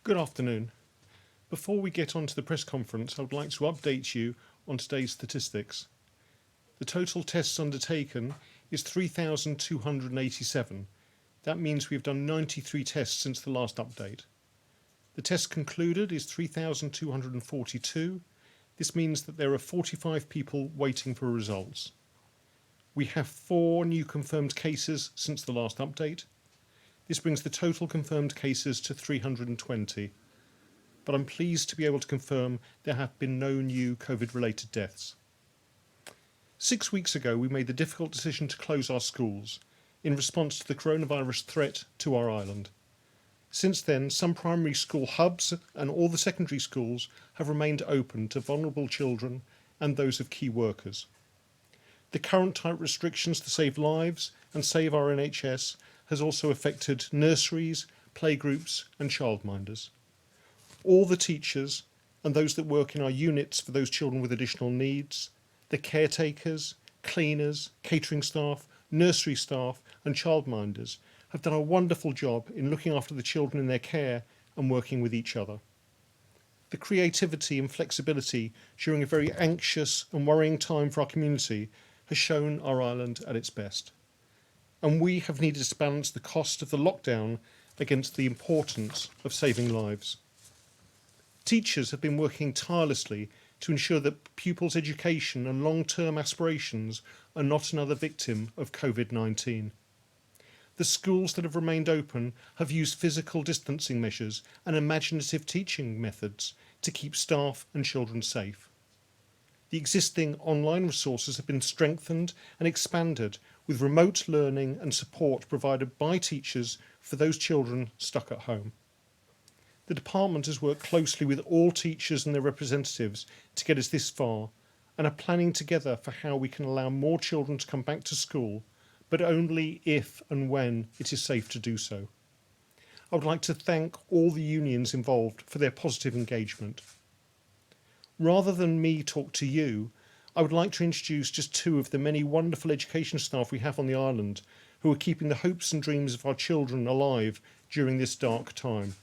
Good afternoon. Before we get on to the press conference, I would like to update you on today's statistics. The total tests undertaken is 3,287. That means we've done 93 tests since the last update. The tests concluded is 3,242. This means that there are 45 people waiting for results. We have 4 new confirmed cases since the last update. This brings the total confirmed cases to 320. But I'm pleased to be able to confirm there have been no new COVID-related deaths. 6 weeks ago, we made the difficult decision to close our schools in response to the coronavirus threat to our island. Since then, some primary school hubs and all the secondary schools have remained open to vulnerable children and those of key workers. The current tight restrictions to save lives and save our NHS has also affected nurseries, playgroups and childminders. All the teachers and those that work in our units for those children with additional needs, the caretakers, cleaners, catering staff, nursery staff and childminders have done a wonderful job in looking after the children in their care and working with each other. The creativity and flexibility during a very anxious and worrying time for our community has shown our island at its best. And we have needed to balance the cost of the lockdown against the importance of saving lives. Teachers have been working tirelessly to ensure that pupils' education and long-term aspirations are not another victim of COVID-19. The schools that have remained open have used physical distancing measures and imaginative teaching methods to keep staff and children safe. The existing online resources have been strengthened and expanded with remote learning and support provided by teachers for those children stuck at home. The department has worked closely with all teachers and their representatives to get us this far and are planning together for how we can allow more children to come back to school, but only if and when it is safe to do so. I would like to thank all the unions involved for their positive engagement. Rather than me talk to you, I would like to introduce just 2 of the many wonderful education staff we have on the island who are keeping the hopes and dreams of our children alive during this dark time.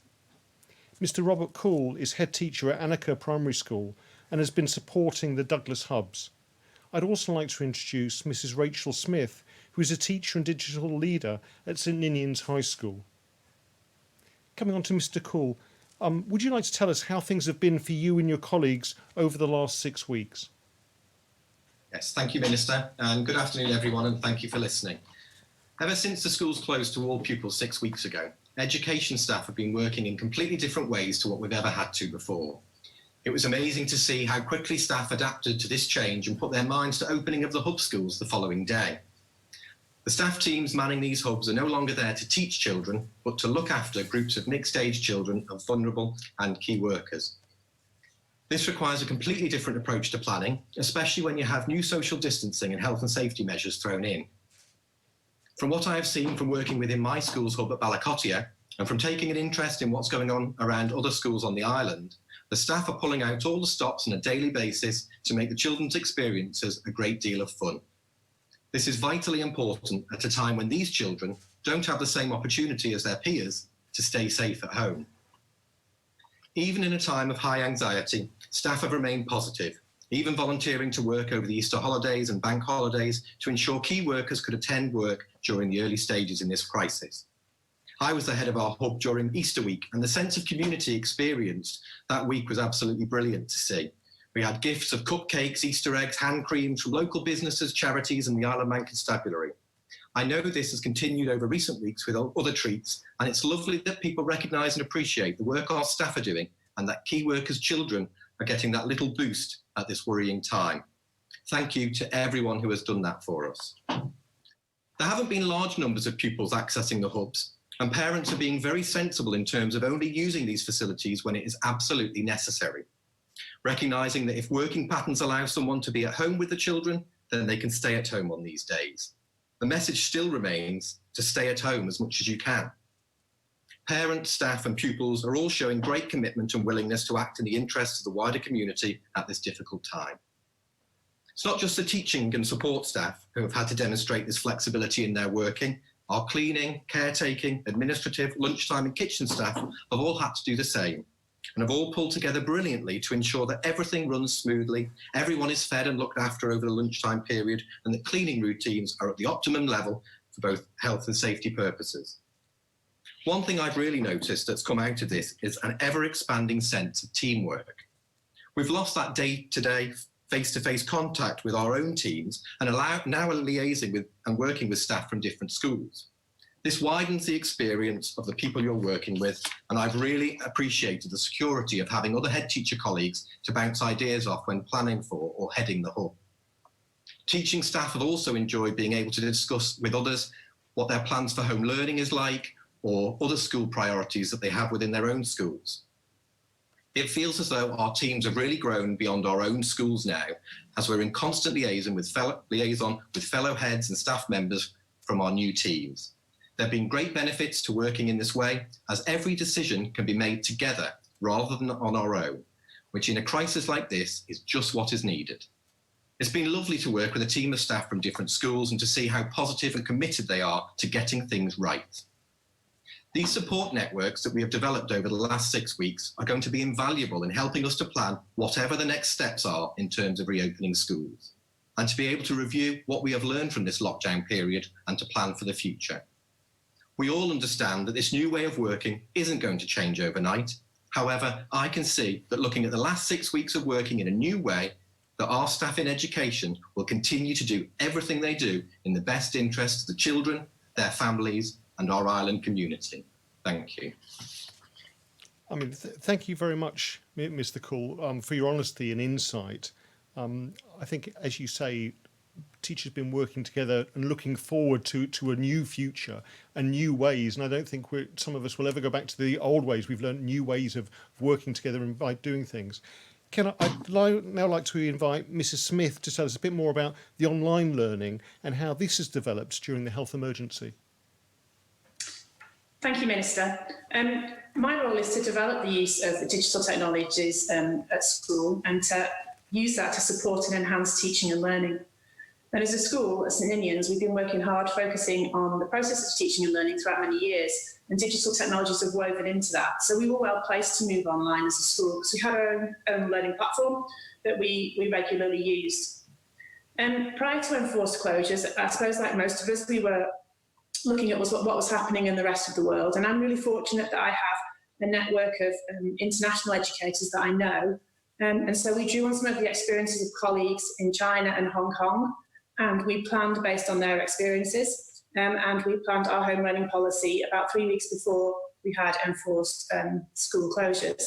Mr. Robert Cool is head teacher at Annika Primary School and has been supporting the Douglas Hubs. I'd also like to introduce Mrs. Rachel Smith, who is a teacher and digital leader at St Ninian's High School. Coming on to Mr. Cool, would you like to tell us how things have been for you and your colleagues over the last 6 weeks? Yes, thank you, Minister, and good afternoon, everyone, and thank you for listening. Ever since the schools closed to all pupils 6 weeks ago, education staff have been working in completely different ways to what we've ever had to before. It was amazing to see how quickly staff adapted to this change and put their minds to opening of the hub schools the following day. The staff teams manning these hubs are no longer there to teach children, but to look after groups of mixed-age children of vulnerable and key workers. This requires a completely different approach to planning, especially when you have new social distancing and health and safety measures thrown in. From what I have seen from working within my school's hub at Balakotia, and from taking an interest in what's going on around other schools on the island, the staff are pulling out all the stops on a daily basis to make the children's experiences a great deal of fun. This is vitally important at a time when these children don't have the same opportunity as their peers to stay safe at home. Even in a time of high anxiety, staff have remained positive, even volunteering to work over the Easter holidays and bank holidays to ensure key workers could attend work during the early stages in this crisis. I was the head of our hub during Easter week, and the sense of community experienced that week was absolutely brilliant to see. We had gifts of cupcakes, Easter eggs, hand creams from local businesses, charities and the Isle of Man Constabulary. I know this has continued over recent weeks with other treats, and it's lovely that people recognise and appreciate the work our staff are doing and that key workers' children are getting that little boost at this worrying time. Thank you to everyone who has done that for us. There haven't been large numbers of pupils accessing the hubs, and parents are being very sensible in terms of only using these facilities when it is absolutely necessary, recognising that if working patterns allow someone to be at home with the children, then they can stay at home on these days. The message still remains to stay at home as much as you can. Parents, staff and pupils are all showing great commitment and willingness to act in the interests of the wider community at this difficult time. It's not just the teaching and support staff who have had to demonstrate this flexibility in their working. Our cleaning, caretaking, administrative, lunchtime and kitchen staff have all had to do the same and have all pulled together brilliantly to ensure that everything runs smoothly, everyone is fed and looked after over the lunchtime period, and that cleaning routines are at the optimum level for both health and safety purposes. One thing I've really noticed that's come out of this is an ever-expanding sense of teamwork. We've lost that day-to-day, face-to-face contact with our own teams and now are liaising with and working with staff from different schools. This widens the experience of the people you're working with, and I've really appreciated the security of having other head teacher colleagues to bounce ideas off when planning for or heading the hub. Teaching staff have also enjoyed being able to discuss with others what their plans for home learning is like, or other school priorities that they have within their own schools. It feels as though our teams have really grown beyond our own schools now, as we're in constant liaison with fellow heads and staff members from our new teams. There have been great benefits to working in this way, as every decision can be made together rather than on our own, which in a crisis like this is just what is needed. It's been lovely to work with a team of staff from different schools and to see how positive and committed they are to getting things right. These support networks that we have developed over the last 6 weeks are going to be invaluable in helping us to plan whatever the next steps are in terms of reopening schools, and to be able to review what we have learned from this lockdown period and to plan for the future. We all understand that this new way of working isn't going to change overnight. However, I can see that looking at the last 6 weeks of working in a new way, that our staff in education will continue to do everything they do in the best interests of the children, their families, and our island community. Thank you. I mean, thank you very much, Mr. Cool, for your honesty and insight. I think, as you say, teachers have been working together and looking forward to a new future and new ways. And I don't think some of us will ever go back to the old ways. We've learned new ways of working together and by doing things. I'd now like to invite Mrs. Smith to tell us a bit more about the online learning and how this has developed during the health emergency. Thank you, Minister. My role is to develop the use of the digital technologies at school and to use that to support and enhance teaching and learning. And as a school, at St Ninians, we've been working hard focusing on the process of teaching and learning throughout many years, and digital technologies have woven into that. So we were well placed to move online as a school because we had our own learning platform that we regularly used. Prior to enforced closures, I suppose like most of us, we were looking at what was happening in the rest of the world. And I'm really fortunate that I have a network of international educators that I know. And so we drew on some of the experiences of colleagues in China and Hong Kong, and we planned based on their experiences. And we planned our home learning policy about 3 weeks before we had enforced school closures.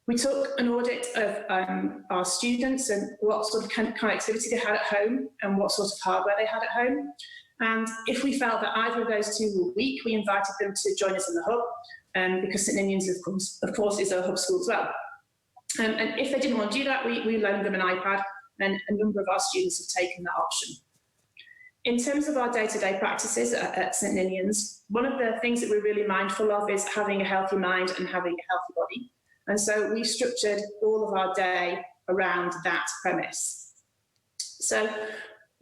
We took an audit of our students and what sort of connectivity they had at home and what sort of hardware they had at home. And if we felt that either of those two were weak, we invited them to join us in the hub, because St Ninians, of course, is a hub school as well. And if they didn't want to do that, we loaned them an iPad, and a number of our students have taken that option. In terms of our day-to-day practices at St Ninians, one of the things that we're really mindful of is having a healthy mind and having a healthy body. And so we structured all of our day around that premise. So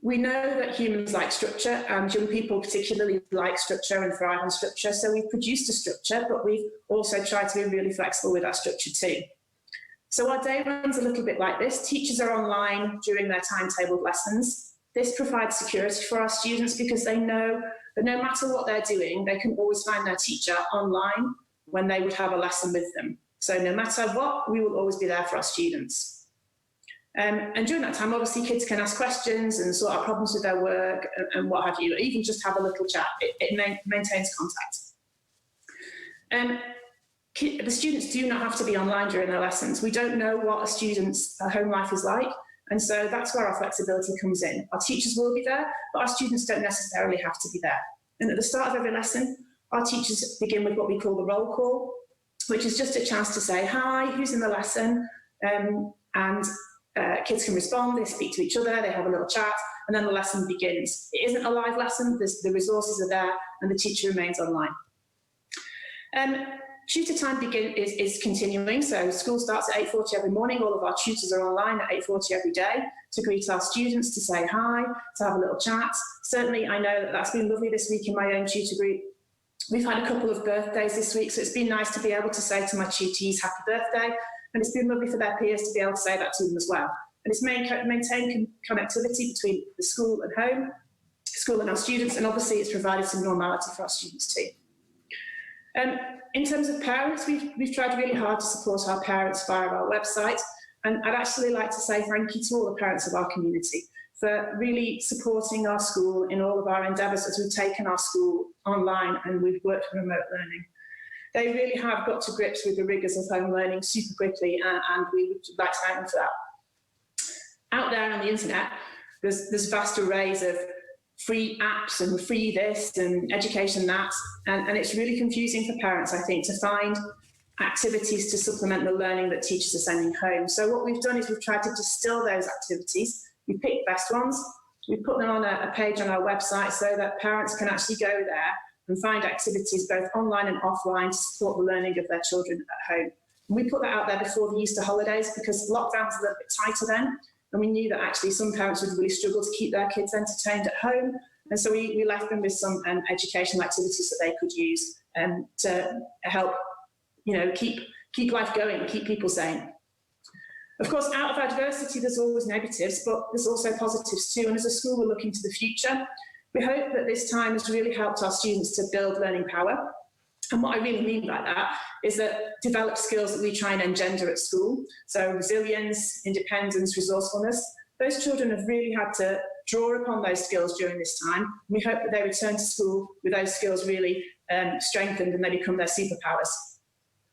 we know that humans like structure, and young people particularly like structure and thrive on structure. So we've produced a structure, but we've also tried to be really flexible with our structure too. So our day runs a little bit like this. Teachers are online during their timetabled lessons. This provides security for our students because they know that no matter what they're doing, they can always find their teacher online when they would have a lesson with them. So no matter what, we will always be there for our students. And during that time, obviously, kids can ask questions and sort out problems with their work and what have you, even just have a little chat. It maintains contact. The students do not have to be online during their lessons. We don't know what a student's home life is like, and so that's where our flexibility comes in. Our teachers will be there, but our students don't necessarily have to be there. And at the start of every lesson, our teachers begin with what we call the roll call, which is just a chance to say, hi, who's in the lesson? Kids can respond, they speak to each other, they have a little chat, and then the lesson begins. It isn't a live lesson, the resources are there, and the teacher remains online. Tutor time is continuing, so school starts at 8:40 every morning. All of our tutors are online at 8:40 every day to greet our students, to say hi, to have a little chat. Certainly, I know that that's been lovely this week in my own tutor group. We've had a couple of birthdays this week, so it's been nice to be able to say to my tutees happy birthday, and it's been lovely for their peers to be able to say that to them as well. And it's maintained connectivity between the school and home, school and our students, and obviously it's provided some normality for our students too. In terms of parents, we've tried really hard to support our parents via our website, and I'd actually like to say thank you to all the parents of our community for really supporting our school in all of our endeavours as we've taken our school online and we've worked with remote learning. They really have got to grips with the rigours of home learning super quickly, and we would like to thank them for that. Out there on the internet, there's vast arrays of free apps and free this and education that, and it's really confusing for parents, I think, to find activities to supplement the learning that teachers are sending home. So what we've done is we've tried to distill those activities. We've picked the best ones. We've put them on a page on our website so that parents can actually go there and find activities both online and offline to support the learning of their children at home. And we put that out there before the Easter holidays because lockdown was a little bit tighter then, and we knew that actually some parents would really struggle to keep their kids entertained at home. And so we left them with some educational activities that they could use to help, keep life going, keep people sane. Of course, out of adversity, there's always negatives, but there's also positives too. And as a school, we're looking to the future. We hope that this time has really helped our students to build learning power. And what I really mean by that is that develop skills that we try and engender at school. So resilience, independence, resourcefulness. Those children have really had to draw upon those skills during this time. We hope that they return to school with those skills really strengthened and they become their superpowers.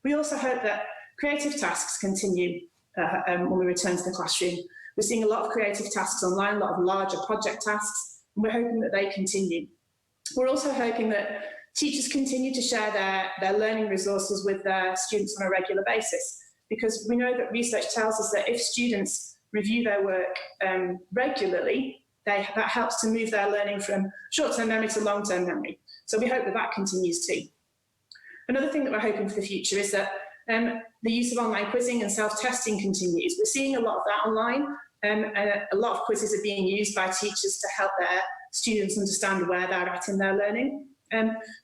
We also hope that creative tasks continue when we return to the classroom. We're seeing a lot of creative tasks online, a lot of larger project tasks, and we're hoping that they continue. We're also hoping that teachers continue to share their learning resources with their students on a regular basis, because we know that research tells us that if students review their work regularly, that helps to move their learning from short-term memory to long-term memory. So we hope that that continues too. Another thing that we're hoping for the future is that the use of online quizzing and self-testing continues. We're seeing a lot of that online, and a lot of quizzes are being used by teachers to help their students understand where they're at in their learning.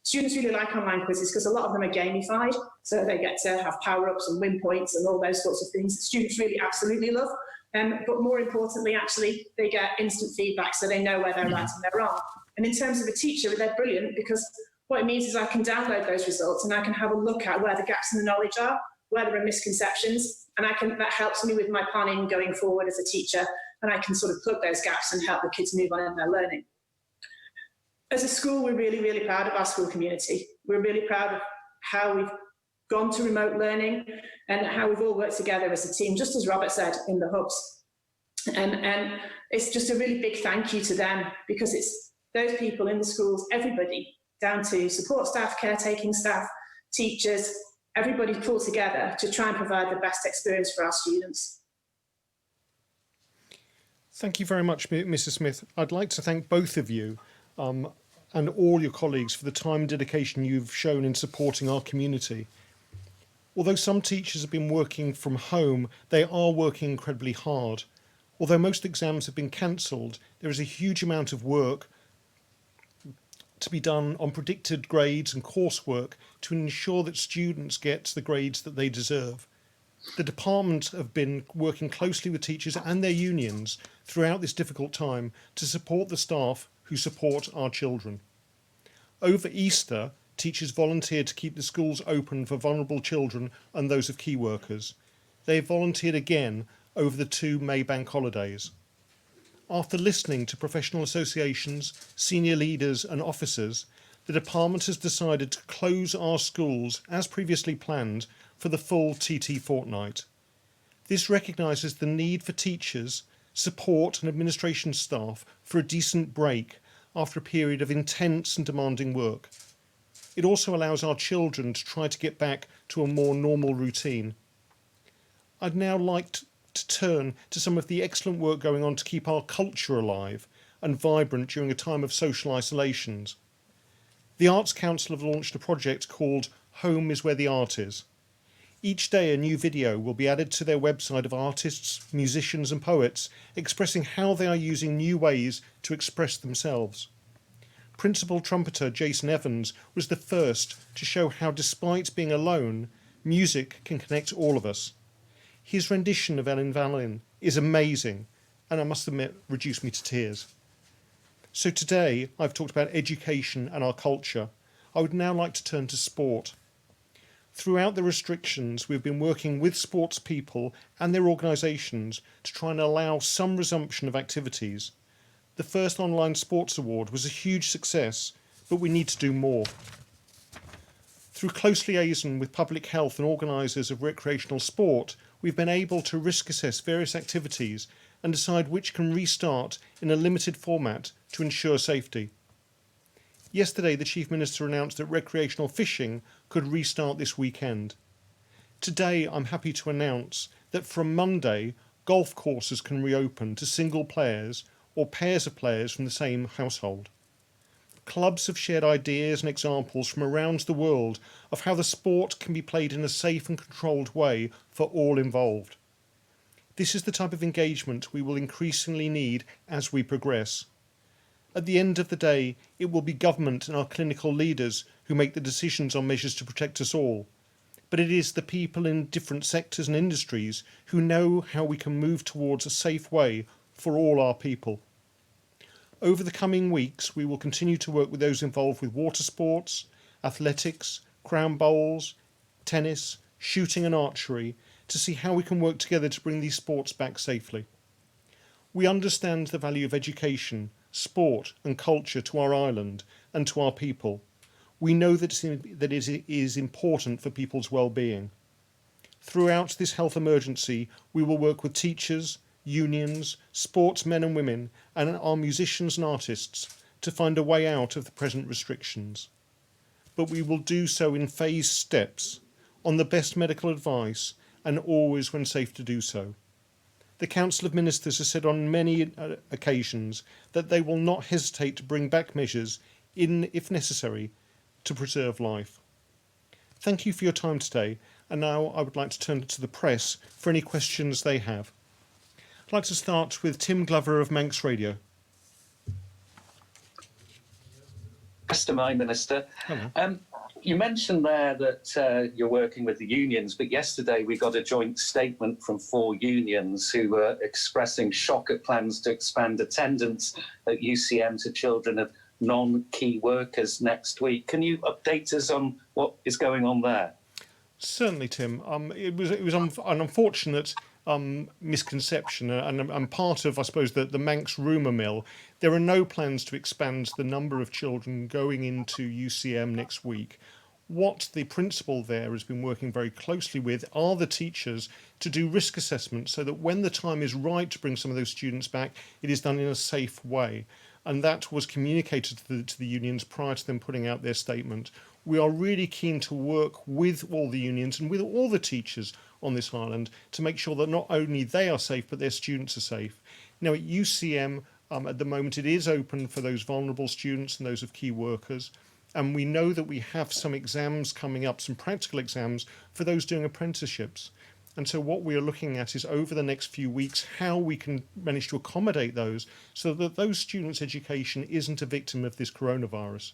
Students really like online quizzes because a lot of them are gamified, so they get to have power-ups and win points and all those sorts of things that students really absolutely love. But more importantly, actually, they get instant feedback so they know where they're right and they're wrong. And in terms of a teacher, they're brilliant because what it means is I can download those results and I can have a look at where the gaps in the knowledge are, where there are misconceptions, and that helps me with my planning going forward as a teacher, and I can sort of plug those gaps and help the kids move on in their learning. As a school, we're really, really proud of our school community. We're really proud of how we've gone to remote learning and how we've all worked together as a team, just as Robert said in the hubs. And it's just a really big thank you to them, because it's those people in the schools, everybody, down to support staff, caretaking staff, teachers, everybody pulled together to try and provide the best experience for our students. Thank you very much, Mrs. Smith. I'd like to thank both of you and all your colleagues for the time and dedication you've shown in supporting our community. Although some teachers have been working from home, they are working incredibly hard. Although most exams have been cancelled, there is a huge amount of work to be done on predicted grades and coursework to ensure that students get the grades that they deserve. The department have been working closely with teachers and their unions throughout this difficult time to support the staff who support our children. Over Easter, teachers volunteered to keep the schools open for vulnerable children and those of key workers. They volunteered again over the 2 May bank holidays. After listening to professional associations, senior leaders and officers, the department has decided to close our schools as previously planned for the full TT fortnight. This recognises the need for teachers, support and administration staff for a decent break after a period of intense and demanding work. It also allows our children to try to get back to a more normal routine. I'd now like to turn to some of the excellent work going on to keep our culture alive and vibrant during a time of social isolations. The Arts Council have launched a project called home is where the art is. Each day a new video will be added to their website of artists, musicians and poets expressing how they are using new ways to express themselves. Principal trumpeter Jason Evans was the first to show how, despite being alone, music can connect all of us. His rendition of Ellen Vallin is amazing, and I must admit, reduced me to tears. So today, I've talked about education and our culture. I would now like to turn to sport. Throughout the restrictions, we've been working with sports people and their organisations to try and allow some resumption of activities. The first online sports award was a huge success, but we need to do more. Through close liaison with public health and organisers of recreational sport, we've been able to risk assess various activities and decide which can restart in a limited format to ensure safety. Yesterday, the Chief Minister announced that recreational fishing could restart this weekend. Today, I'm happy to announce that from Monday, golf courses can reopen to single players or pairs of players from the same household. Clubs have shared ideas and examples from around the world of how the sport can be played in a safe and controlled way for all involved. This is the type of engagement we will increasingly need as we progress. At the end of the day, it will be government and our clinical leaders who make the decisions on measures to protect us all. But it is the people in different sectors and industries who know how we can move towards a safe way for all our people. Over the coming weeks, we will continue to work with those involved with water sports, athletics, crown bowls, tennis, shooting and archery to see how we can work together to bring these sports back safely. We understand the value of education, sport and culture to our island and to our people. We know that it is important for people's well-being. Throughout this health emergency, we will work with teachers, unions, sportsmen and women and our musicians and artists to find a way out of the present restrictions. But we will do so in phased steps, on the best medical advice and always when safe to do so. The Council of Ministers has said on many occasions that they will not hesitate to bring back measures, if necessary, to preserve life. Thank you for your time today, and now I would like to turn to the press for any questions they have. I'd like to start with Tim Glover of Manx Radio. My Minister. Hello. You mentioned there that you're working with the unions, but yesterday we got a joint statement from 4 unions who were expressing shock at plans to expand attendance at UCM to children of non-key workers next week. Can you update us on what is going on there? Certainly, Tim. It was an unfortunate misconception and part of, I suppose, the Manx rumour mill. There are no plans to expand the number of children going into UCM next week. What the principal there has been working very closely with are the teachers to do risk assessments so that when the time is right to bring some of those students back, it is done in a safe way. And that was communicated to the unions prior to them putting out their statement. We are really keen to work with all the unions and with all the teachers on this island to make sure that not only they are safe, but their students are safe. Now at UCM, at the moment, it is open for those vulnerable students and those of key workers. And we know that we have some exams coming up, some practical exams for those doing apprenticeships. And so what we are looking at is over the next few weeks, how we can manage to accommodate those so that those students' education isn't a victim of this coronavirus.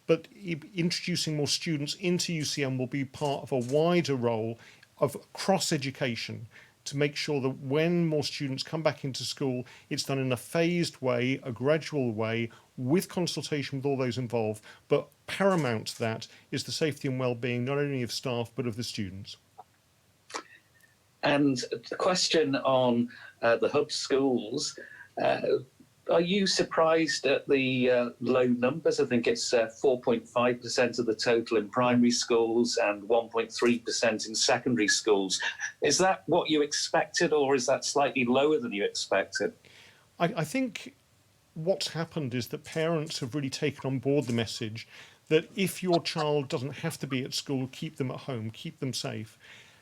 But introducing more students into UCM will be part of a wider role of cross-education to make sure that when more students come back into school, it's done in a phased way, a gradual way, with consultation with all those involved. But paramount to that is the safety and well-being not only of staff but of the students. And the question on the hub schools, are you surprised at the low numbers? I think it's 4.5% of the total in primary schools and 1.3% in secondary schools. Is that what you expected, or is that slightly lower than you expected? I think what's happened is that parents have really taken on board the message that if your child doesn't have to be at school, keep them at home, keep them safe.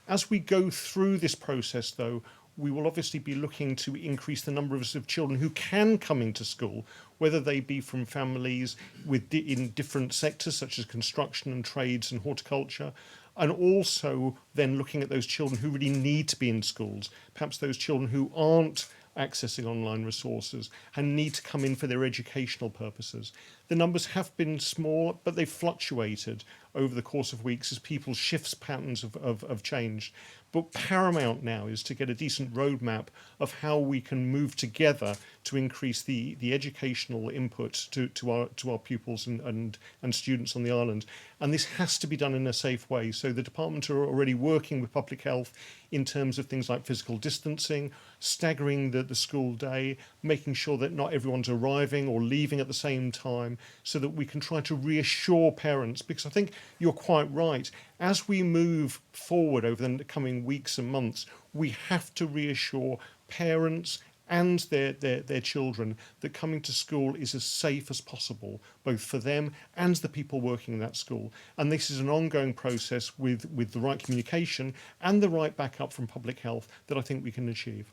As we go through this process, though, we will obviously be looking to increase the numbers of children who can come into school, whether they be from families in different sectors such as construction and trades and horticulture, and also then looking at those children who really need to be in schools, perhaps those children who aren't accessing online resources and need to come in for their educational purposes. The numbers have been small, but they've fluctuated over the course of weeks as people's shifts patterns have changed. But paramount now is to get a decent roadmap of how we can move together to increase the educational input to our pupils and students on the island. And this has to be done in a safe way. So the department are already working with public health in terms of things like physical distancing, staggering the school day, making sure that not everyone's arriving or leaving at the same time, so that we can try to reassure parents, because I think you're quite right. As we move forward over the coming weeks and months, we have to reassure parents and their children that coming to school is as safe as possible, both for them and the people working in that school. And this is an ongoing process with the right communication and the right backup from public health that I think we can achieve.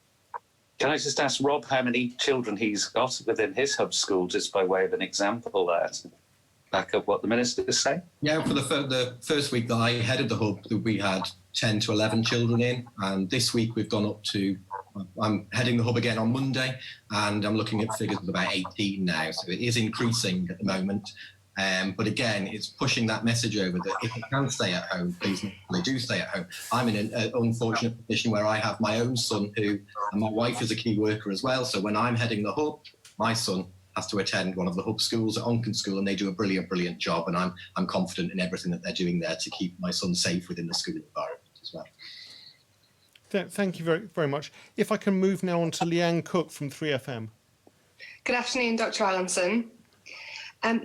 Can I just ask Rob how many children he's got within his hub school, just by way of an example there, to back up what the minister is saying? Yeah, for the first week that I headed the hub, we had 10 to 11 children in, and this week we've gone up to, I'm heading the hub again on Monday, and I'm looking at figures of about 18 now, so it is increasing at the moment. But again, it's pushing that message over that if you can stay at home, please do stay at home. I'm in an unfortunate position where I have my own son and my wife is a key worker as well. So when I'm heading the hub, my son has to attend one of the hub schools at Onken School, and they do a brilliant job. And I'm confident in everything that they're doing there to keep my son safe within the school environment as well. Thank you very, very much. If I can move now on to Leanne Cook from 3FM. Good afternoon, Dr. Allenson.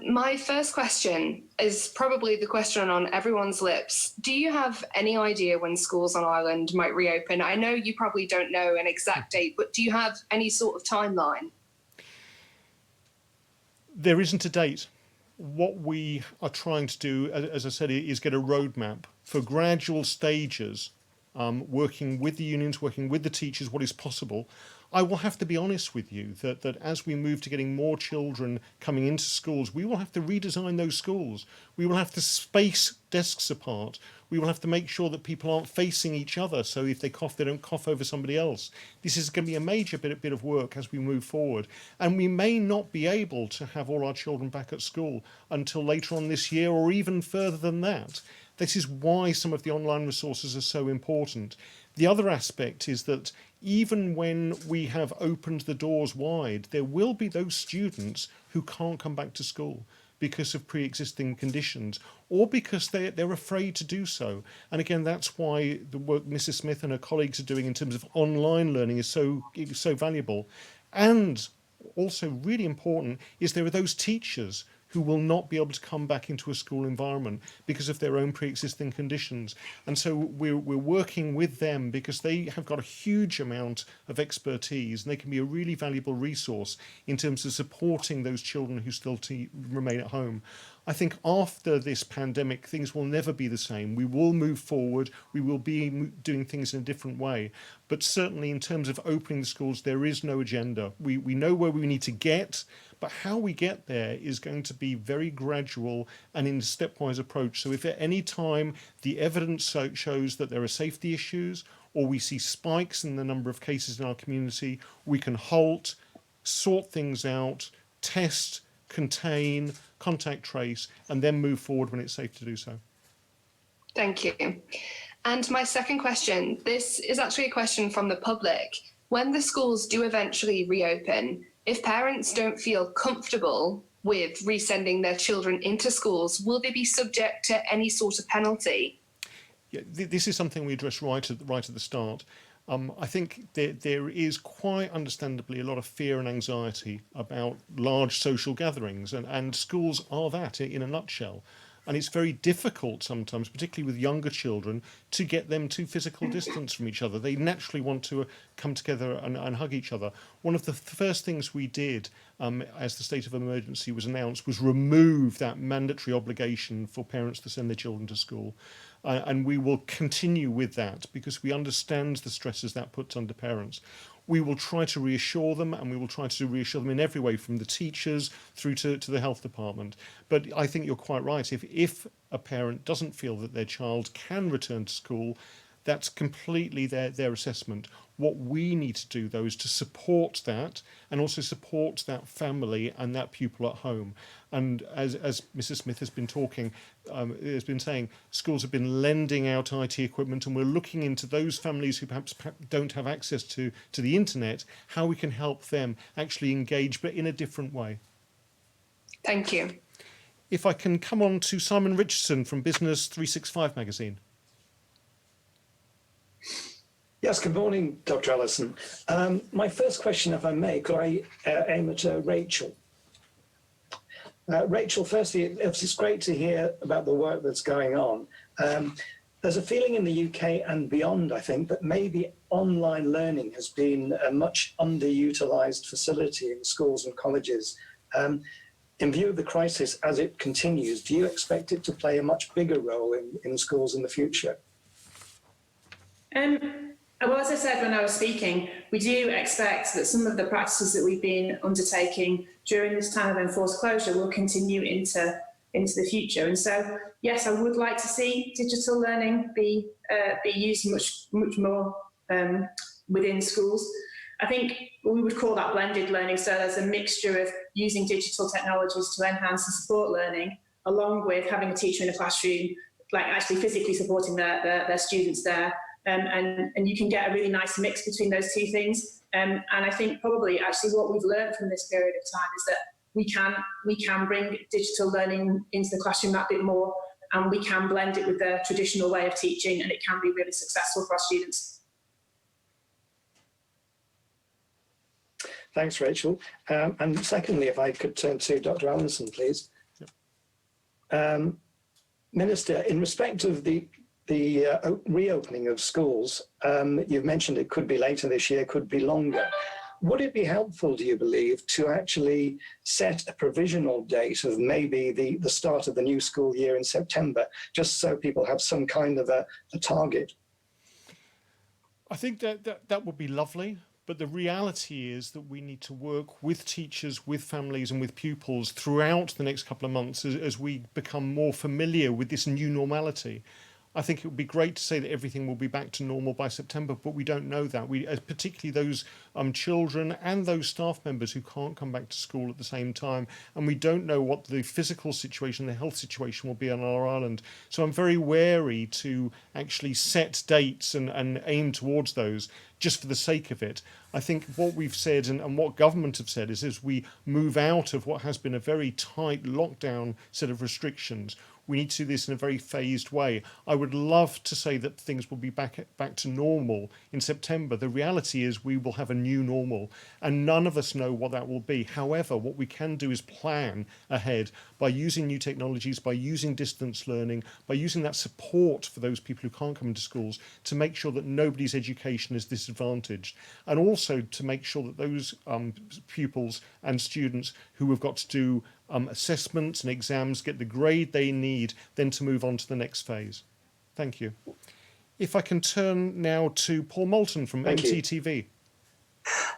My first question is probably the question on everyone's lips. Do you have any idea when schools on Ireland might reopen? I know you probably don't know an exact date, but do you have any sort of timeline? There isn't a date. What we are trying to do, as I said, is get a roadmap for gradual stages, working with the unions, working with the teachers, what is possible. I will have to be honest with you that as we move to getting more children coming into schools, we will have to redesign those schools. We will have to space desks apart. We will have to make sure that people aren't facing each other, so if they cough, they don't cough over somebody else. This is going to be a major bit of work as we move forward. And we may not be able to have all our children back at school until later on this year, or even further than that. This is why some of the online resources are so important. The other aspect is that even when we have opened the doors wide, there will be those students who can't come back to school because of pre-existing conditions, or because they're afraid to do so. And again, that's why the work Mrs. Smith and her colleagues are doing in terms of online learning is so valuable. And also really important is there are those teachers who will not be able to come back into a school environment because of their own pre-existing conditions. And so we're working with them because they have got a huge amount of expertise, and they can be a really valuable resource in terms of supporting those children who still remain at home. I think after this pandemic, things will never be the same. We will move forward. We will be doing things in a different way. But certainly in terms of opening the schools, there is no agenda. We know where we need to get, but how we get there is going to be very gradual and in a stepwise approach. So if at any time the evidence shows that there are safety issues, or we see spikes in the number of cases in our community, we can halt, sort things out, test, contain, contact trace, and then move forward when it's safe to do so. Thank you. And my second question, this is actually a question from the public. When the schools do eventually reopen, if parents don't feel comfortable with resending their children into schools, will they be subject to any sort of penalty? Yeah, this is something we addressed right at the start. I think there is quite understandably a lot of fear and anxiety about large social gatherings, and schools are that in a nutshell. And it's very difficult sometimes, particularly with younger children, to get them to physical distance from each other. They naturally want to come together and hug each other. One of the first things we did as the state of emergency was announced was remove that mandatory obligation for parents to send their children to school. and we will continue with that because we understand the stresses that puts under parents. We will try to reassure them, and we will try to reassure them in every way, from the teachers through to the health department. But I think you're quite right. If a parent doesn't feel that their child can return to school, that's completely their assessment. What we need to do, though, is to support that and also support that family and that pupil at home. And as Mrs. Smith has been talking, has been saying, schools have been lending out IT equipment, and we're looking into those families who perhaps don't have access to the internet, how we can help them actually engage, but in a different way. Thank you. If I can come on to Simon Richardson from Business 365 magazine. Yes, good morning, Dr. Allison. My first question, if I may, could I aim at Rachel? Rachel, firstly, it's great to hear about the work that's going on. There's a feeling in the UK and beyond, I think, that maybe online learning has been a much underutilised facility in schools and colleges. In view of the crisis as it continues, do you expect it to play a much bigger role in schools in the future? Well, as I said when I was speaking, we do expect that some of the practices that we've been undertaking during this time of enforced closure will continue into the future. And so, yes, I would like to see digital learning be used much more within schools. I think we would call that blended learning. So there's a mixture of using digital technologies to enhance and support learning, along with having a teacher in a classroom, like actually physically supporting their students there. And you can get a really nice mix between those two things. And I think probably actually what we've learned from this period of time is that we can bring digital learning into the classroom that bit more, and we can blend it with the traditional way of teaching, and it can be really successful for our students. Thanks, Rachel. And secondly, if I could turn to Dr. Allison, please. Yep. Minister, in respect of the reopening of schools, you've mentioned it could be later this year, could be longer. Would it be helpful, do you believe, to actually set a provisional date of maybe the start of the new school year in September, just so people have some kind of a target? I think that would be lovely. But the reality is that we need to work with teachers, with families and with pupils throughout the next couple of months as we become more familiar with this new normality. I think it would be great to say that everything will be back to normal by September, but we don't know that. Particularly those children and those staff members who can't come back to school at the same time, and we don't know what the physical situation, the health situation will be on our island. So I'm very wary to actually set dates and aim towards those just for the sake of it. I think what we've said and what government have said is as we move out of what has been a very tight lockdown set of restrictions, we need to do this in a very phased way. I would love to say that things will be back to normal in September. The reality is we will have a new normal, and none of us know what that will be. However, what we can do is plan ahead by using new technologies, by using distance learning, by using that support for those people who can't come into schools to make sure that nobody's education is disadvantaged, and also to make sure that those pupils and students who have got to do assessments and exams get the grade they need then to move on to the next phase. Thank you. If I can turn now to Paul Moulton from MTTV.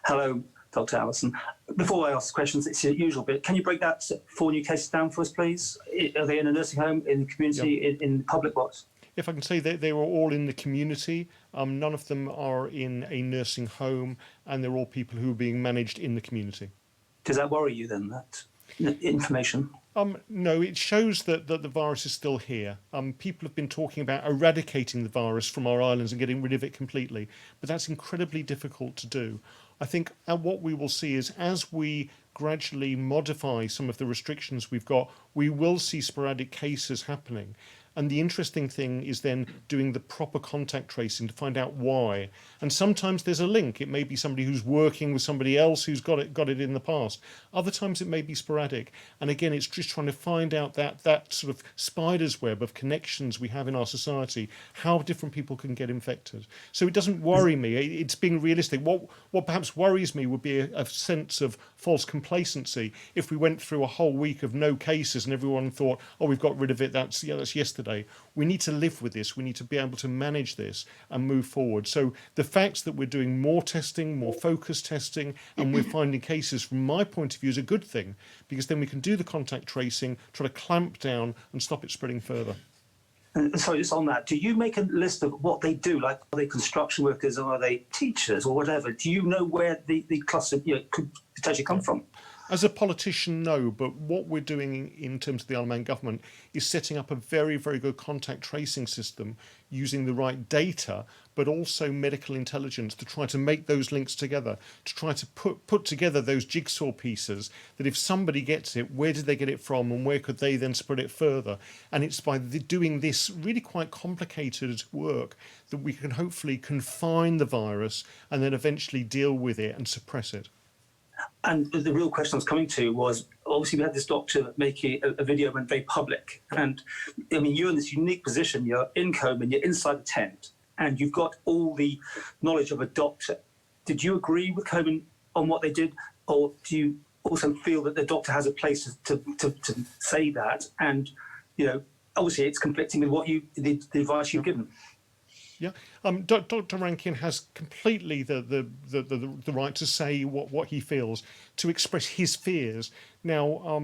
Hello, Dr. Allison. Before I ask questions, it's the usual bit. Can you break that 4 new cases down for us, please? Are they in a nursing home, in the community, yep. in public what? If I can say that they were all in the community, none of them are in a nursing home, and they're all people who are being managed in the community. Does that worry you then, that information? No, it shows that the virus is still here. People have been talking about eradicating the virus from our islands and getting rid of it completely, but that's incredibly difficult to do. I think what we will see is as we gradually modify some of the restrictions we've got, we will see sporadic cases happening. And the interesting thing is then doing the proper contact tracing to find out why. And sometimes there's a link. It may be somebody who's working with somebody else who's got it in the past. Other times it may be sporadic. And again, it's just trying to find out that sort of spider's web of connections we have in our society, how different people can get infected. So it doesn't worry me. It's being realistic. What perhaps worries me would be a sense of false complacency if we went through a whole week of no cases and everyone thought, oh, we've got rid of it, that's yesterday. yesterday. We need to live with this. We need to be able to manage this and move forward. So the fact that we're doing more testing, more focused testing, and we're finding cases, from my point of view, is a good thing, because then we can do the contact tracing, try to clamp down and stop it spreading further. Sorry, just on that, do you make a list of what they do? Like, are they construction workers or are they teachers or whatever? Do you know where the cluster could potentially come from? As a politician, no, but what we're doing in terms of the Isle of Man government is setting up a very, very good contact tracing system using the right data, but also medical intelligence to try to make those links together, to try to put together those jigsaw pieces that if somebody gets it, where did they get it from and where could they then spread it further? And it's by doing this really quite complicated work that we can hopefully confine the virus and then eventually deal with it and suppress it. And the real question I was coming to was, obviously we had this doctor making a video went very public. And I mean, you're in this unique position, you're in Coman, you're inside the tent, and you've got all the knowledge of a doctor. Did you agree with Coman on what they did? Or do you also feel that the doctor has a place to say that? And, obviously it's conflicting with what the advice you've given. Yeah, Dr. Rankin has completely the right to say what he feels, to express his fears. Now,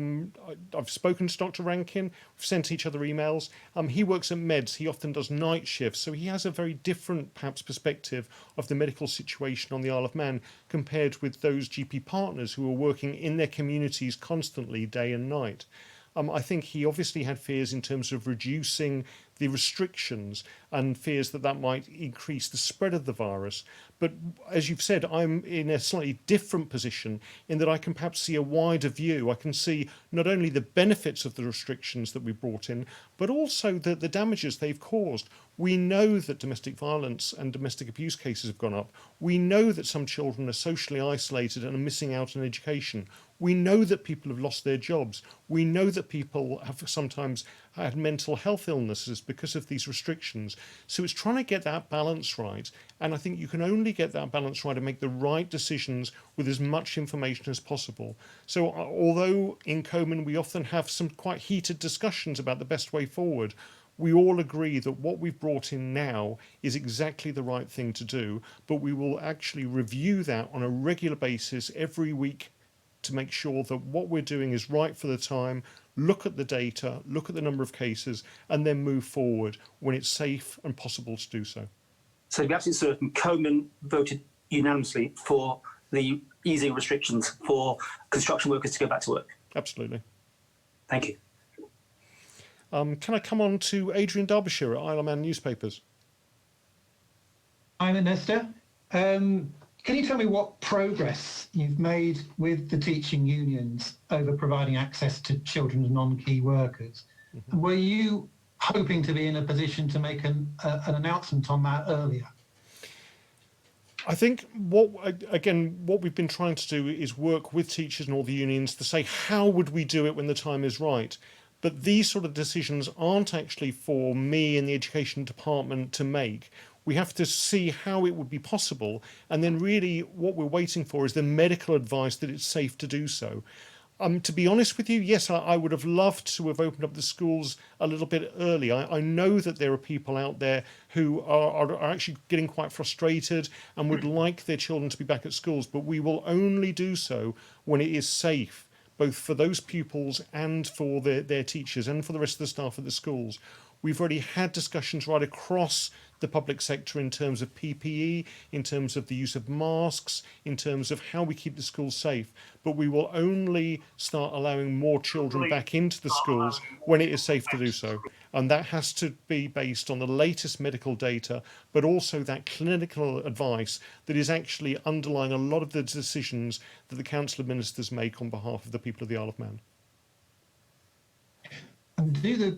I've spoken to Dr. Rankin, we've sent each other emails. He works at Meds, he often does night shifts, so he has a very different, perhaps, perspective of the medical situation on the Isle of Man compared with those GP partners who are working in their communities constantly, day and night. I think he obviously had fears in terms of reducing the restrictions and fears that might increase the spread of the virus. But as you've said, I'm in a slightly different position in that I can perhaps see a wider view. I can see not only the benefits of the restrictions that we brought in, but also the damages they've caused. We know that domestic violence and domestic abuse cases have gone up. We know that some children are socially isolated and are missing out on education. We know that people have lost their jobs. We know that people have sometimes had mental health illnesses because of these restrictions. So it's trying to get that balance right. And I think you can only get that balance right and make the right decisions with as much information as possible. So although in Coman we often have some quite heated discussions about the best way forward, we all agree that what we've brought in now is exactly the right thing to do, but we will actually review that on a regular basis every week to make sure that what we're doing is right for the time, look at the data, look at the number of cases, and then move forward when it's safe and possible to do so. So to be absolutely certain, Coman voted unanimously for the easing restrictions for construction workers to go back to work. Absolutely. Thank you. Can I come on to Adrian Derbyshire at Isle of Man Newspapers? Hi, Minister. Can you tell me what progress you've made with the teaching unions over providing access to children's non-key workers? Mm-hmm. Were you hoping to be in a position to make an announcement on that earlier? I think what we've been trying to do is work with teachers and all the unions to say, how would we do it when the time is right? But these sort of decisions aren't actually for me in the education department to make. We have to see how it would be possible. And then really what we're waiting for is the medical advice that it's safe to do so. To be honest with you, yes, I would have loved to have opened up the schools a little bit early. I know that there are people out there who are actually getting quite frustrated and would like their children to be back at schools, but we will only do so when it is safe, both for those pupils and for their teachers and for the rest of the staff at the schools. We've already had discussions right across the public sector in terms of PPE, in terms of the use of masks, in terms of how we keep the schools safe. But we will only start allowing more children back into the schools when it is safe to do so. And that has to be based on the latest medical data, but also that clinical advice that is actually underlying a lot of the decisions that the Council of Ministers make on behalf of the people of the Isle of Man. And do the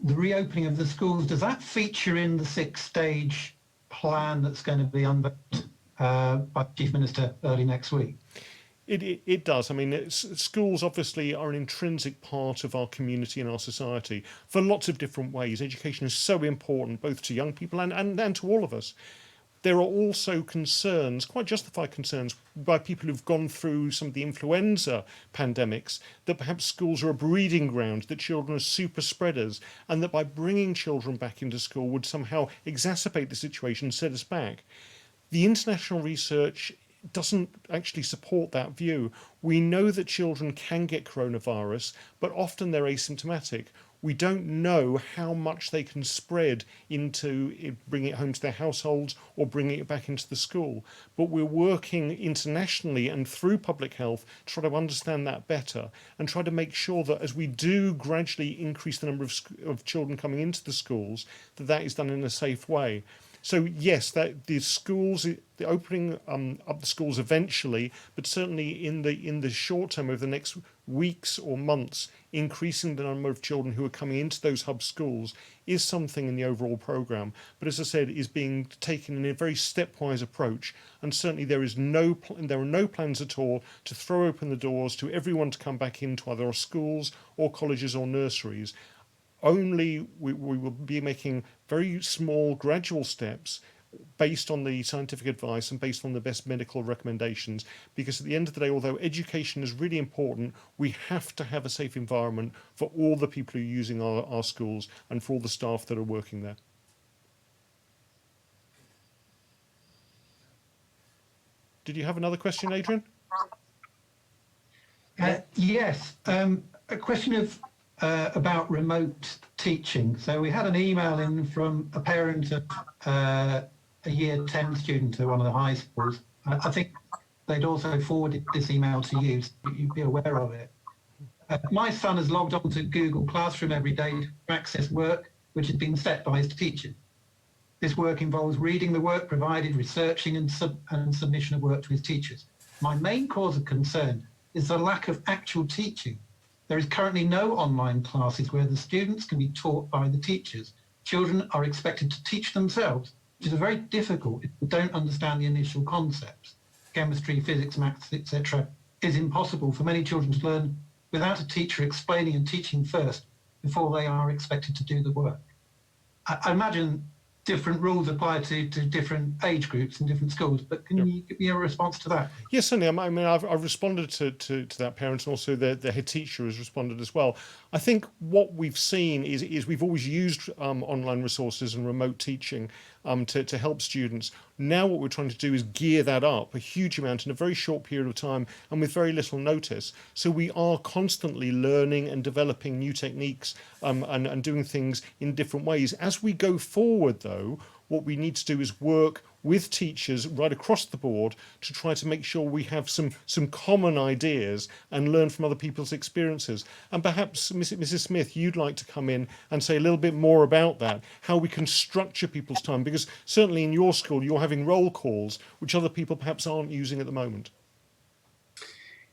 reopening of the schools, does that feature in the 6-stage plan that's going to be unveiled by Chief Minister early next week? It does. I mean, schools obviously are an intrinsic part of our community and our society for lots of different ways. Education is so important, both to young people and to all of us. There are also concerns, quite justified concerns, by people who've gone through some of the influenza pandemics, that perhaps schools are a breeding ground, that children are super spreaders, and that by bringing children back into school would somehow exacerbate the situation, set us back. The international research doesn't actually support that view. We know that children can get coronavirus, but often they're asymptomatic. We don't know how much they can spread into bringing it home to their households or bringing it back into the school. But we're working internationally and through public health to try to understand that better and try to make sure that as we do gradually increase the number of children coming into the schools, that is done in a safe way. So yes, that the schools, the opening up the schools eventually, but certainly in the short term, over the next weeks or months, increasing the number of children who are coming into those hub schools is something in the overall programme. But as I said, is being taken in a very stepwise approach, and certainly there are no plans at all to throw open the doors to everyone to come back into either our schools or colleges or nurseries. Only we will be making very small, gradual steps based on the scientific advice and based on the best medical recommendations. Because at the end of the day, although education is really important, we have to have a safe environment for all the people who are using our schools and for all the staff that are working there. Did you have another question, Adrian? Yes, a question of about remote teaching. So we had an email in from a parent of a year 10 student at one of the high schools. I think they'd also forwarded this email to you, so you'd be aware of it. My son has logged on to Google Classroom every day to access work which has been set by his teacher. This work involves reading the work provided, researching and submission of work to his teachers. My main cause of concern is the lack of actual teaching. There is currently no online classes where the students can be taught by the teachers. Children are expected to teach themselves, which is very difficult if they don't understand the initial concepts. Chemistry, physics, maths, etc. is impossible for many children to learn without a teacher explaining and teaching first before they are expected to do the work. I imagine different rules apply to different age groups in different schools, but can you give me a response to that? Yes, certainly. I mean, I've responded to that parent, and also the head teacher has responded as well. I think what we've seen is we've always used online resources and remote teaching to help students. Now what we're trying to do is gear that up a huge amount in a very short period of time and with very little notice. So we are constantly learning and developing new techniques and doing things in different ways. As we go forward, though, what we need to do is work with teachers right across the board to try to make sure we have some common ideas and learn from other people's experiences. And perhaps, Mrs. Smith, you'd like to come in and say a little bit more about that, how we can structure people's time, because certainly in your school you're having roll calls, which other people perhaps aren't using at the moment.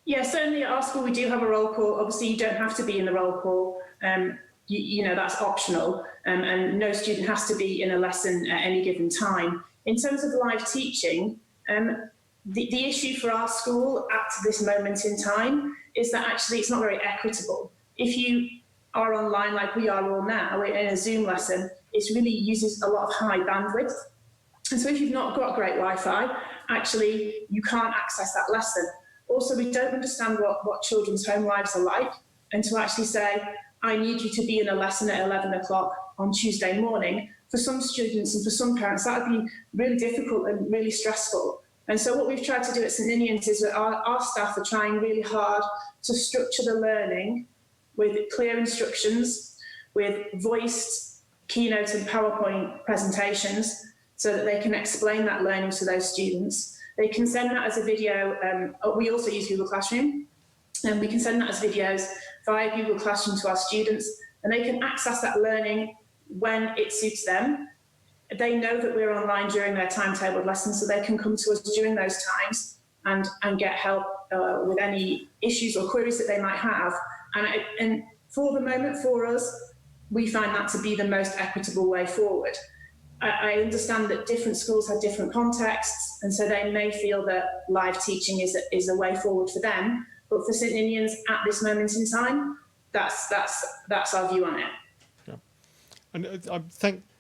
Yeah, certainly at our school we do have a roll call. Obviously you don't have to be in the roll call. You know, that's optional, and no student has to be in a lesson at any given time. In terms of live teaching, the issue for our school at this moment in time is that actually it's not very equitable. If you are online like we are all now in a Zoom lesson, it really uses a lot of high bandwidth. And so if you've not got great Wi-Fi, actually you can't access that lesson. Also, we don't understand what children's home lives are like, and to actually say, I need you to be in a lesson at 11 o'clock on Tuesday morning, for some students and for some parents, that would be really difficult and really stressful. And so what we've tried to do at St Ninians is that our staff are trying really hard to structure the learning with clear instructions, with voiced keynote and PowerPoint presentations, so that they can explain that learning to those students. They can send that as a video. We also use Google Classroom, and we can send that as videos via Google Classroom to our students, and they can access that learning when it suits them. They know that we're online during their timetabled lessons, so they can come to us during those times and get help with any issues or queries that they might have. And for the moment, for us, we find that to be the most equitable way forward. I understand that different schools have different contexts, and so they may feel that live teaching is a way forward for them. But for St Ninians at this moment in time, that's our view on it. Yeah, and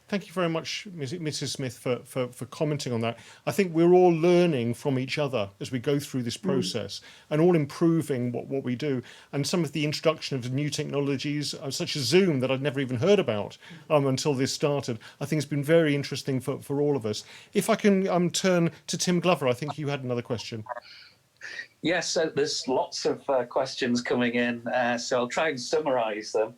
Thank you very much, Mrs. Smith, for commenting on that. I think we're all learning from each other as we go through this process and all improving what we do. And some of the introduction of new technologies, such as Zoom, that I'd never even heard about until this started, I think has been very interesting for all of us. If I can turn to Tim Glover, I think you had another question. Yes, so there's lots of questions coming in, so I'll try and summarise them.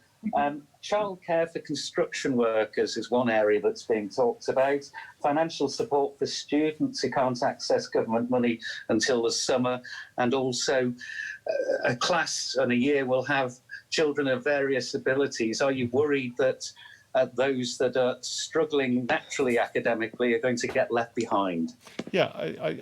Childcare for construction workers is one area that's being talked about. Financial support for students who can't access government money until the summer, and also a class and a year will have children of various abilities. Are you worried that those that are struggling naturally academically are going to get left behind? Yeah,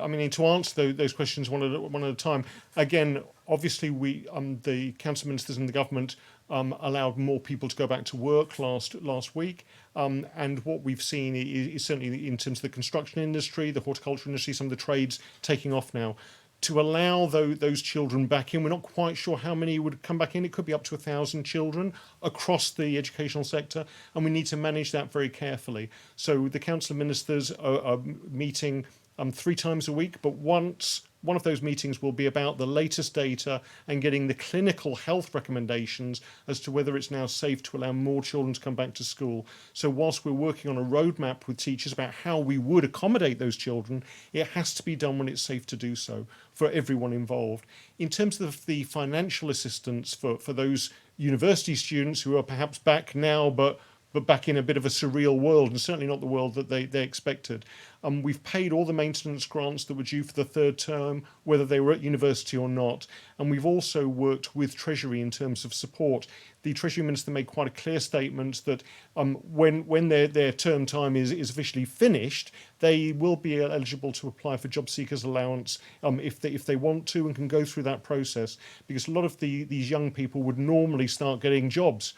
I mean, to answer those questions one at a time. Again, obviously, we the council ministers and the government allowed more people to go back to work last week, and what we've seen is certainly in terms of the construction industry, the horticulture industry, some of the trades taking off now. To allow those children back in, we're not quite sure how many would come back in. It could be up to 1,000 children across the educational sector, and we need to manage that very carefully. So the council of ministers are meeting 3 times a week, but one of those meetings will be about the latest data and getting the clinical health recommendations as to whether it's now safe to allow more children to come back to school. So whilst we're working on a roadmap with teachers about how we would accommodate those children, it has to be done when it's safe to do so for everyone involved. In terms of the financial assistance for those university students who are perhaps back now but back in a bit of a surreal world, and certainly not the world that they expected. We've paid all the maintenance grants that were due for the 3rd term, whether they were at university or not. And we've also worked with Treasury in terms of support. The Treasury Minister made quite a clear statement that when their term time is officially finished, they will be eligible to apply for job seekers allowance if they want to and can go through that process, because a lot of these young people would normally start getting jobs.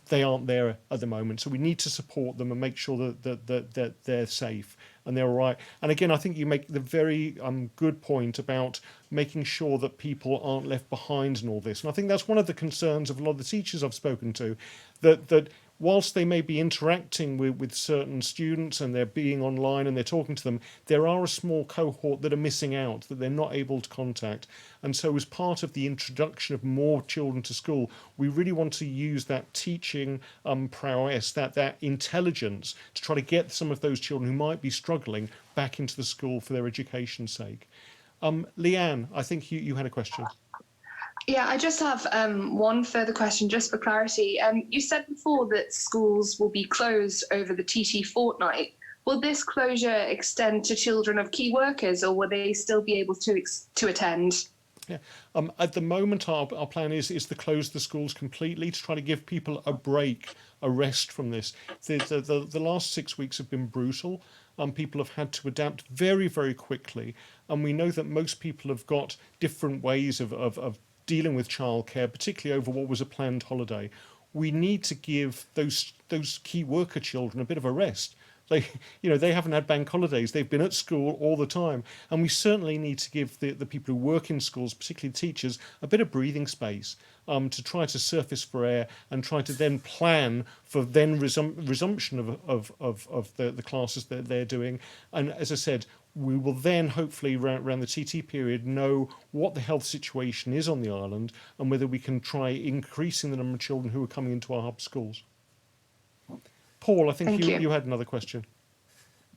They aren't there at the moment, so we need to support them and make sure that they're safe and they're all right. And again, I think you make the very good point about making sure that people aren't left behind in all this. And I think that's one of the concerns of a lot of the teachers I've spoken to, that whilst they may be interacting with certain students and they're being online and they're talking to them, there are a small cohort that are missing out, that they're not able to contact. And so as part of the introduction of more children to school, we really want to use that teaching prowess, that intelligence, to try to get some of those children who might be struggling back into the school for their education's sake. Leanne, I think you had a question. Yeah, I just have one further question, just for clarity. You said before that schools will be closed over the TT fortnight. Will this closure extend to children of key workers, or will they still be able to attend? Yeah. At the moment, our plan is to close the schools completely, to try to give people a break, a rest from this. The last 6 weeks have been brutal. People have had to adapt very, very quickly. And we know that most people have got different ways of dealing with childcare, particularly over what was a planned holiday. We need to give those key worker children a bit of a rest. They haven't had bank holidays. They've been at school all the time. And we certainly need to give the people who work in schools, particularly teachers, a bit of breathing space to try to surface for air and try to then plan for then resumption of the classes that they're doing. And as I said, we will then hopefully around the TT period know what the health situation is on the island and whether we can try increasing the number of children who are coming into our hub schools. Paul, I think you had another question.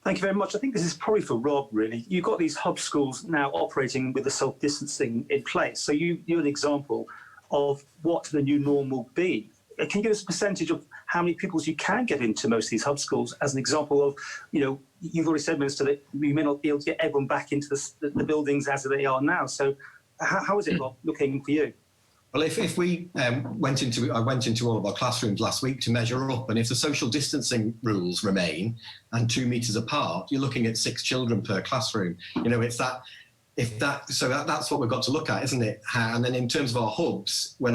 Thank you very much. I think this is probably for Rob, really. You've got these hub schools now operating with the self-distancing in place. So you're an example of what the new norm will be. Can you give us a percentage of how many pupils you can get into most of these hub schools as an example of, you've already said, Minister, that we may not be able to get everyone back into the buildings as they are now. So how is it, Rob, looking for you? Well, if we I went into all of our classrooms last week to measure up, and if the social distancing rules remain and 2 metres apart, you're looking at 6 children per classroom. That's what we've got to look at, isn't it? And then in terms of our hubs, when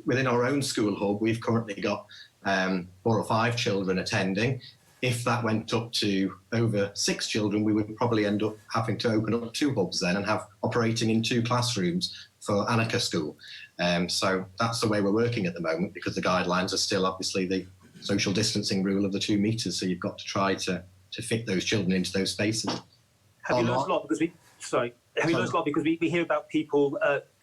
within our own school hub, we've currently got 4 or 5 children attending. If that went up to over 6 children, we would probably end up having to open up 2 hubs then and have operating in 2 classrooms for Annika School. So that's the way we're working at the moment, because the guidelines are still obviously the social distancing rule of the 2 metres. So you've got to try to fit those children into those spaces. Have you learned a lot because we hear about people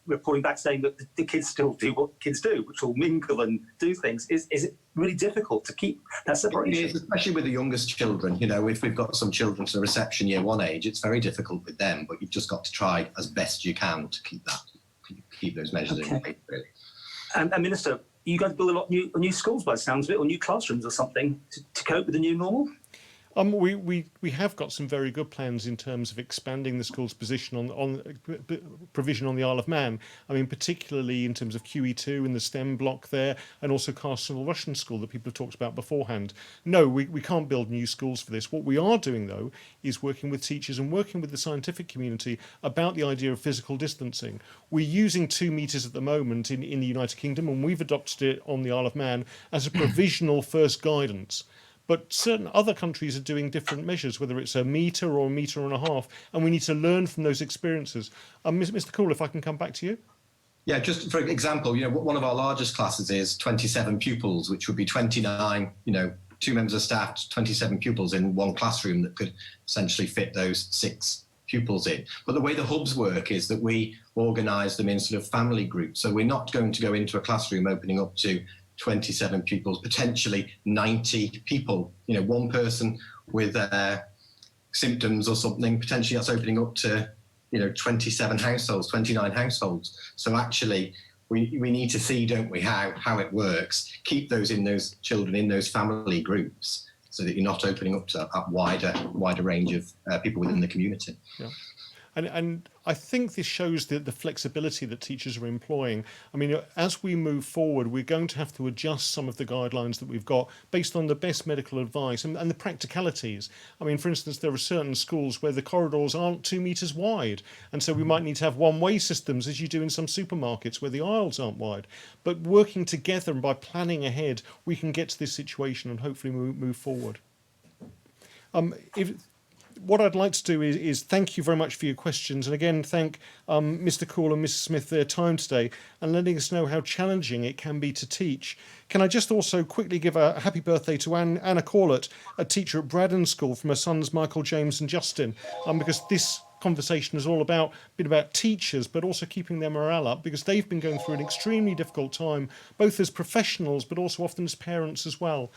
reporting back saying that the kids still do what kids do, which will mingle and do things. Is it really difficult to keep that separation? It is, especially with the youngest children. You know, if we've got some children to reception year 1 age, it's very difficult with them, but you've just got to try as best you can to keep those measures in place, really. And Minister, you guys build a lot of new schools by the sounds of it, or new classrooms or something to cope with the new normal? We have got some very good plans in terms of expanding the school's position on provision on the Isle of Man. I mean, particularly in terms of QE2 and the STEM block there, and also Castle Russian School that people have talked about beforehand. No, we can't build new schools for this. What we are doing, though, is working with teachers and working with the scientific community about the idea of physical distancing. We're using 2 metres at the moment in the United Kingdom, and we've adopted it on the Isle of Man as a provisional first guidance. But certain other countries are doing different measures, whether it's a metre or a metre and a half, and we need to learn from those experiences. Mr. Cool, if I can come back to you. Yeah, just for example, you know, one of our largest classes is 27 pupils, which would be 29, 2 members of staff, 27 pupils in one classroom that could essentially fit those 6 pupils in. But the way the hubs work is that we organise them in sort of family groups. So we're not going to go into a classroom opening up to 27 pupils, potentially 90 people. You know, one person with symptoms or something, potentially that's opening up to, 27 households, 29 households. So actually, we need to see, don't we, how it works. Keep those children in those family groups so that you're not opening up to a wider range of people within the community. Yeah. And I think this shows the flexibility that teachers are employing. I mean, as we move forward, we're going to have to adjust some of the guidelines that we've got based on the best medical advice and the practicalities. I mean, for instance, there are certain schools where the corridors aren't 2 metres wide. And so we might need to have one-way systems, as you do in some supermarkets where the aisles aren't wide. But working together and by planning ahead, we can get to this situation and hopefully move forward. What I'd like to do is thank you very much for your questions, and again thank Mr. Cool and Mrs. Smith for their time today and letting us know how challenging it can be to teach. Can I just also quickly give a happy birthday to Anna Corlett, a teacher at Braddon School, from her sons Michael, James and Justin, because this conversation has all been about teachers, but also keeping their morale up, because they've been going through an extremely difficult time, both as professionals but also often as parents as well.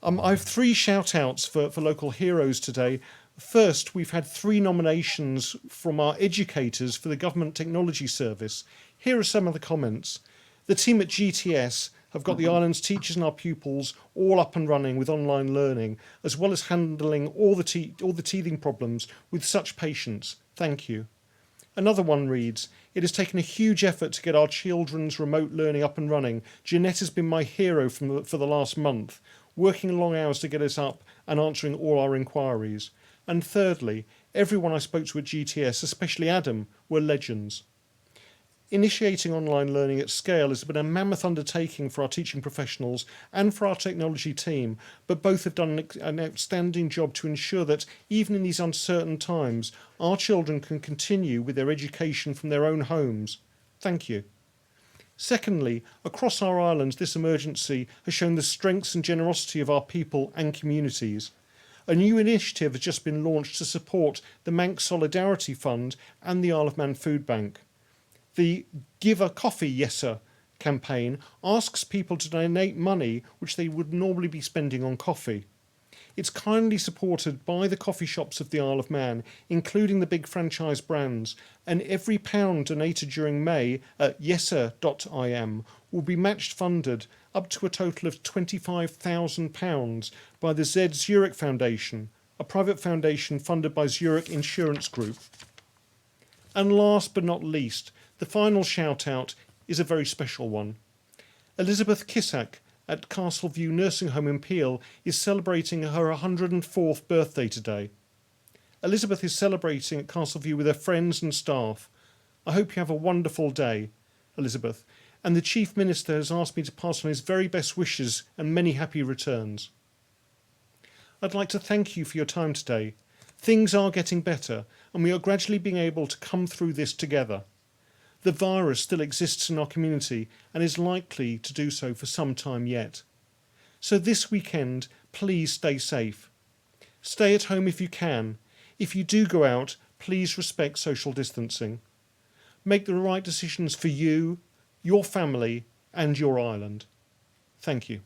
I have 3 shout-outs for local heroes today. First, we've had 3 nominations from our educators for the Government Technology Service. Here are some of the comments. The team at GTS have got the island's teachers and our pupils all up and running with online learning, as well as handling all the teething problems with such patience. Thank you. Another one reads, it has taken a huge effort to get our children's remote learning up and running. Jeanette has been my hero for the last month, working long hours to get us up and answering all our inquiries. And thirdly, everyone I spoke to at GTS, especially Adam, were legends. Initiating online learning at scale has been a mammoth undertaking for our teaching professionals and for our technology team, but both have done an outstanding job to ensure that, even in these uncertain times, our children can continue with their education from their own homes. Thank you. Secondly, across our islands, this emergency has shown the strengths and generosity of our people and communities. A new initiative has just been launched to support the Manx Solidarity Fund and the Isle of Man Food Bank. The Give a Coffee Yesser campaign asks people to donate money which they would normally be spending on coffee. It's kindly supported by the coffee shops of the Isle of Man, including the big franchise brands, and every pound donated during May at yesser.im will be matched funded up to a total of £25,000 by the Z Zurich Foundation, a private foundation funded by Zurich Insurance Group. And last but not least, the final shout-out is a very special one. Elizabeth Kissack at Castleview Nursing Home in Peel is celebrating her 104th birthday today. Elizabeth is celebrating at Castleview with her friends and staff. I hope you have a wonderful day, Elizabeth, and the Chief Minister has asked me to pass on his very best wishes and many happy returns. I'd like to thank you for your time today. Things are getting better, and we are gradually being able to come through this together. The virus still exists in our community and is likely to do so for some time yet. So this weekend, please stay safe. Stay at home if you can. If you do go out, please respect social distancing. Make the right decisions for you, your family and your island. Thank you.